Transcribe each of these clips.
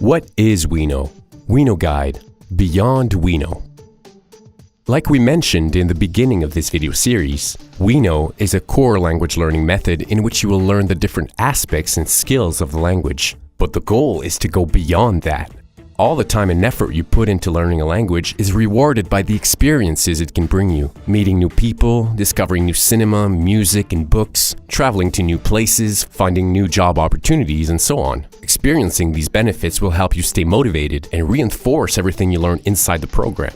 What is OUINO? OUINO Guide, Beyond OUINO. Like we mentioned in the beginning of this video series, OUINO is a core language learning method in which you will learn the different aspects and skills of the language. But the goal is to go beyond that. All the time and effort you put into learning a language is rewarded by the experiences it can bring you. Meeting new people, discovering new cinema, music, and books, traveling to new places, finding new job opportunities, and so on. Experiencing these benefits will help you stay motivated and reinforce everything you learn inside the program.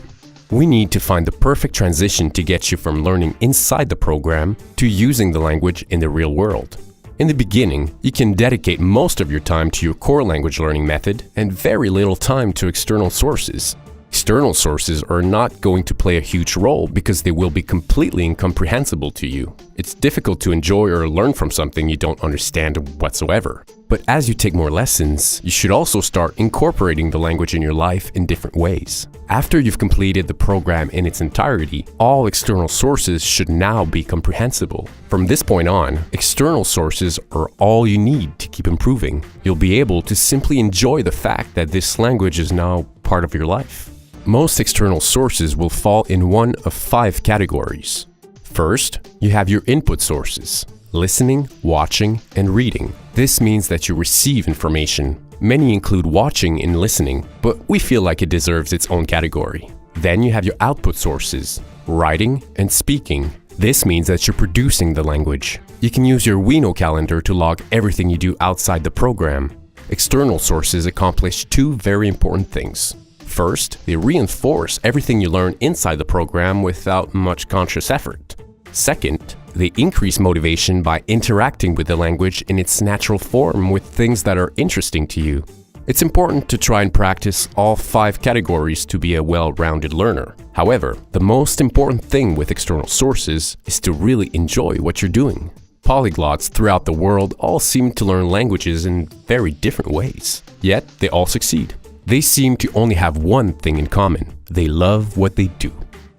We need to find the perfect transition to get you from learning inside the program to using the language in the real world. In the beginning, you can dedicate most of your time to your core language learning method and very little time to external sources. External sources are not going to play a huge role because they will be completely incomprehensible to you. It's difficult to enjoy or learn from something you don't understand whatsoever. But as you take more lessons, you should also start incorporating the language in your life in different ways. After you've completed the program in its entirety, all external sources should now be comprehensible. From this point on, external sources are all you need to keep improving. You'll be able to simply enjoy the fact that this language is now part of your life. Most external sources will fall in one of 5 categories. First, you have your input sources: listening, watching, and reading. This means that you receive information. Many include watching and listening, but we feel like it deserves its own category. Then you have your output sources: writing and speaking. This means that you're producing the language. You can use your OUINO calendar to log everything you do outside the program. External sources accomplish 2 very important things. First, they reinforce everything you learn inside the program without much conscious effort. Second, they increase motivation by interacting with the language in its natural form with things that are interesting to you. It's important to try and practice all 5 categories to be a well-rounded learner. However, the most important thing with external sources is to really enjoy what you're doing. Polyglots throughout the world all seem to learn languages in very different ways, yet they all succeed. They seem to only have one thing in common: they love what they do.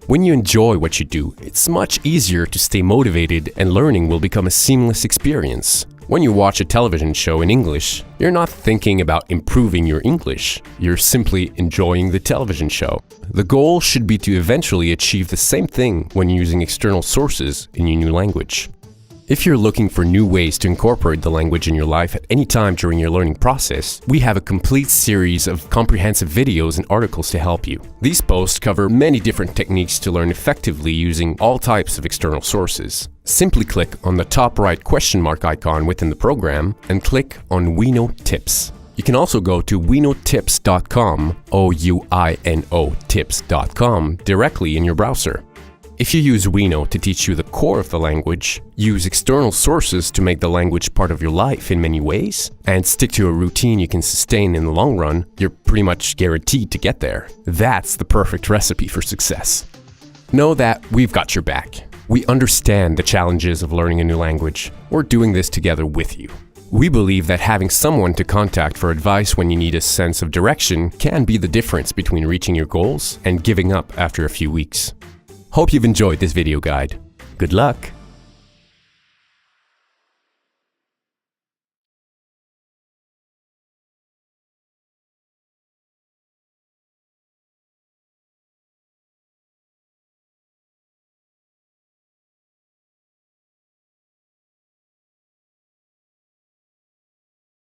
When you enjoy what you do, it's much easier to stay motivated and learning will become a seamless experience. When you watch a television show in English, you're not thinking about improving your English, you're simply enjoying the television show. The goal should be to eventually achieve the same thing when using external sources in your new language. If you're looking for new ways to incorporate the language in your life at any time during your learning process, we have a complete series of comprehensive videos and articles to help you. These posts cover many different techniques to learn effectively using all types of external sources. Simply click on the top right question mark icon within the program and click on OUINO Tips. You can also go to ouinotips.com, OUINO tips.com, directly in your browser. If you use OUINO to teach you the core of the language, use external sources to make the language part of your life in many ways, and stick to a routine you can sustain in the long run, you're pretty much guaranteed to get there. That's the perfect recipe for success. Know that we've got your back. We understand the challenges of learning a new language. We're doing this together with you. We believe that having someone to contact for advice when you need a sense of direction can be the difference between reaching your goals and giving up after a few weeks. Hope you've enjoyed this video guide. Good luck!